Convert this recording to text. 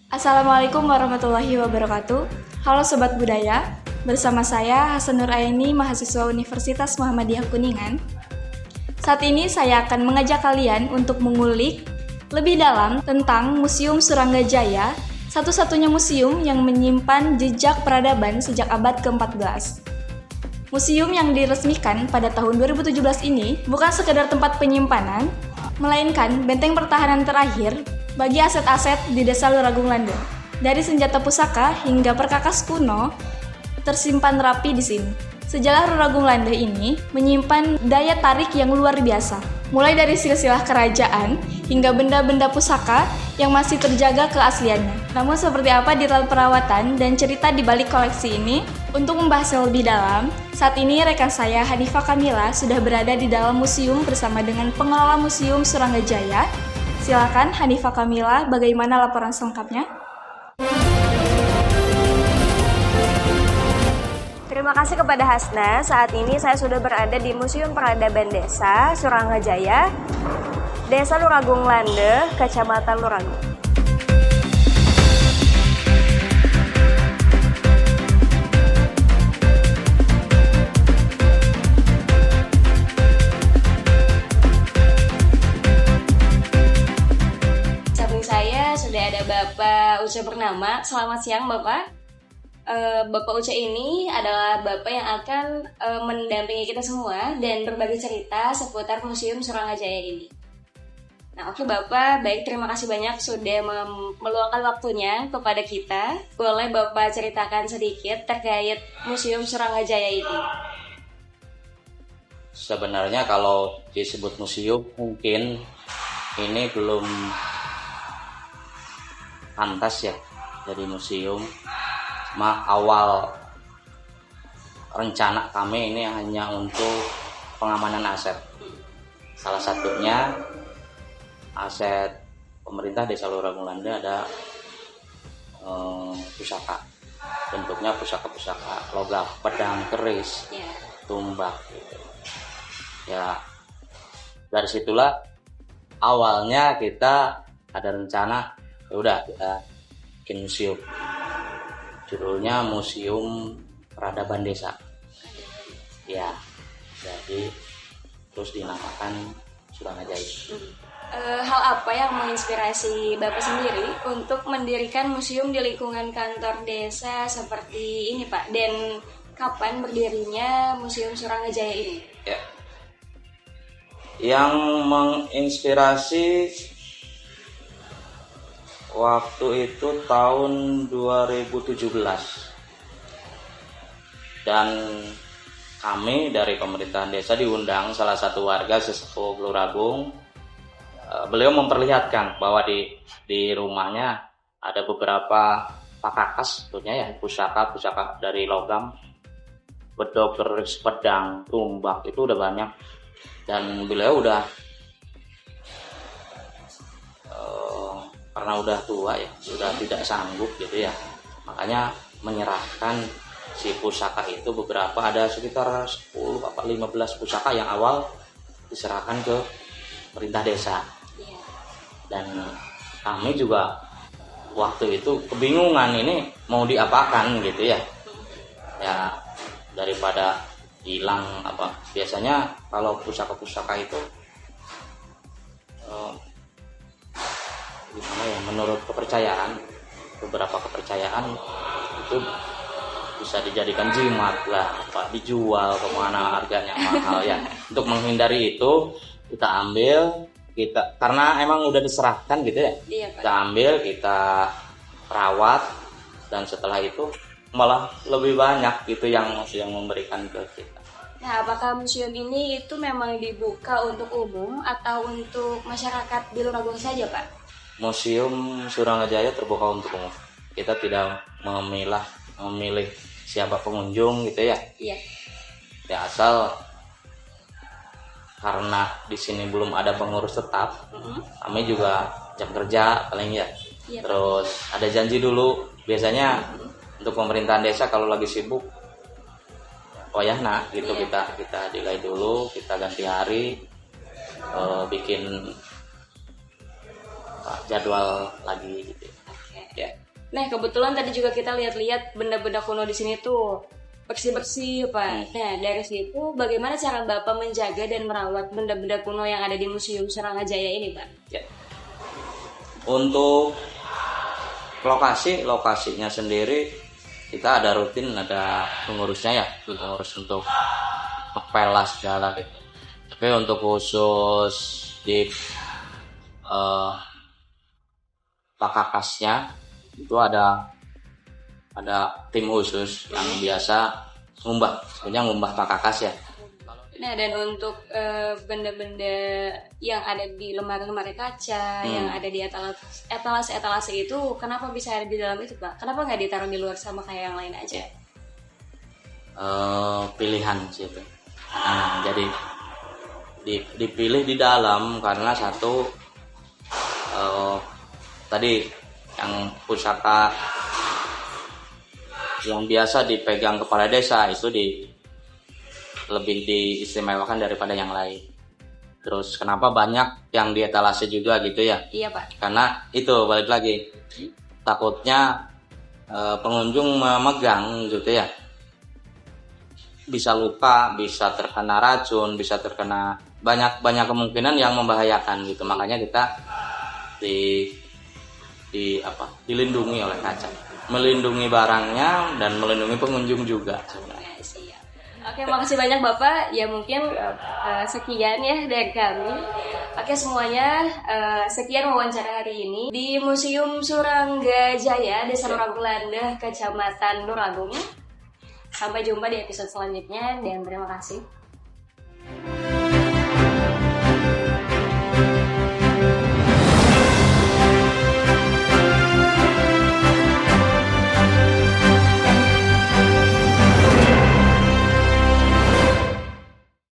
Assalamualaikum warahmatullahi wabarakatuh. Halo Sobat Budaya, bersama saya Hasan Nur Aini, mahasiswa Universitas Muhammadiyah Kuningan. Saat ini saya akan mengajak kalian untuk mengulik lebih dalam tentang Museum Suranggajaya, satu-satunya museum yang menyimpan jejak peradaban sejak abad ke-14. Museum yang diresmikan pada tahun 2017 ini bukan sekedar tempat penyimpanan, melainkan benteng pertahanan terakhir bagi aset-aset di Desa Luragung Lande. Dari senjata pusaka hingga perkakas kuno tersimpan rapi di sini. Sejarah Luragung Lande ini menyimpan daya tarik yang luar biasa, mulai dari silsilah kerajaan hingga benda-benda pusaka yang masih terjaga keasliannya. Namun seperti apa detail perawatan dan cerita di balik koleksi ini? Untuk membahasnya lebih dalam, saat ini rekan saya Hanifah Kamila sudah berada di dalam museum bersama dengan pengelola Museum Suranggajaya. Silakan Hanifah Kamila, bagaimana laporan selengkapnya? Terima kasih kepada Hasna. Saat ini saya sudah berada di Museum Peradaban Desa Suranggajaya, Desa Luragung Lande, Kecamatan Luragung. Samping saya sudah ada Bapak Uce Purnama. Selamat siang, Bapak. Bapak Uce ini adalah Bapak yang akan mendampingi kita semua dan berbagi cerita seputar Museum Suranggajaya ini. Nah, oke Bapak, baik, terima kasih banyak sudah meluangkan waktunya kepada kita. Boleh Bapak ceritakan sedikit terkait Museum Suranggajaya ini? Sebenarnya kalau disebut museum mungkin ini belum pantas ya jadi museum. Awal rencana kami ini hanya untuk pengamanan aset. Salah satunya aset pemerintah Desa Luragung Lande ada pusaka. Bentuknya pusaka-pusaka logam, pedang, keris, tumbak gitu. Ya, dari situlah awalnya kita ada rencana udah kita bikin museum. Judulnya Museum Peradaban Desa. Ya, jadi terus dinamakan Suranggajaya. Hal apa yang menginspirasi Bapak sendiri untuk mendirikan museum di lingkungan kantor desa seperti ini, Pak? Dan kapan berdirinya Museum Suranggajaya ini? Ya. Yang menginspirasi waktu itu tahun 2017 dan kami dari pemerintahan desa diundang salah satu warga sesepuh Luragung. Beliau memperlihatkan bahwa di rumahnya ada beberapa pakakas sebetulnya ya, pusaka dari logam, bedog, keris, pedang, tumbak itu udah banyak dan beliau udah karena udah tua ya, sudah tidak sanggup gitu ya, makanya menyerahkan si pusaka itu beberapa, ada sekitar 10 apa 15 pusaka yang awal diserahkan ke pemerintah desa. Dan kami juga waktu itu kebingungan ini mau diapakan gitu ya, ya daripada hilang apa, biasanya kalau pusaka-pusaka itu gimana ya, menurut kepercayaan, beberapa kepercayaan itu bisa dijadikan jimat lah, apa dijual kemana harganya mahal ya. Untuk menghindari itu kita ambil, karena emang udah diserahkan gitu ya, kita ambil, kita rawat, dan setelah itu malah lebih banyak gitu yang memberikan ke kita. Nah, apakah museum ini itu memang dibuka untuk umum atau untuk masyarakat di Luragung saja, Pak? Museum Suranggajaya terbuka untuk umum. Kita tidak memilih siapa pengunjung gitu ya. Iya. Ya asal karena di sini belum ada pengurus tetap, kami juga jam kerja paling ya. Iya, terus ada janji dulu. Biasanya untuk pemerintahan desa kalau lagi sibuk, oh ya nak gitu, kita delay dulu, kita ganti hari, bikin jadwal lagi gitu. Ya. Nah, kebetulan tadi juga kita lihat-lihat benda-benda kuno di sini tuh bersih-bersih, Pak. Nah, dari situ bagaimana cara Bapak menjaga dan merawat benda-benda kuno yang ada di Museum Serangajaya ini, Pak? Ya. Untuk lokasinya sendiri kita ada rutin, ada pengurusnya ya, pengurus untuk pelas segala gitu. Tapi untuk khusus di Pakakasnya itu ada tim khusus yang biasa ngumbah Pakakas ya. Nah, dan untuk benda-benda yang ada di lemari-lemari kaca, yang ada di etalase itu, kenapa bisa ada di dalam itu, Pak? Kenapa nggak ditaruh di luar sama kayak yang lain aja? Pilihan sih itu. Jadi dipilih di dalam karena satu tadi yang pusaka yang biasa dipegang kepala desa itu lebih diistimewakan daripada yang lain. Terus kenapa banyak yang di etalase juga gitu ya? Iya, Pak. Karena itu balik lagi takutnya pengunjung memegang gitu ya, bisa luka, bisa terkena racun, bisa terkena banyak kemungkinan yang membahayakan gitu. Makanya kita dilindungi oleh kaca, melindungi barangnya dan melindungi pengunjung juga sebenarnya. Oke, makasih banyak Bapak. Ya mungkin sekian ya dari kami. Oke semuanya, sekian wawancara hari ini di Museum Suranggajaya, Desa Nuragung, Kecamatan Nuragung. Sampai jumpa di episode selanjutnya dan terima kasih.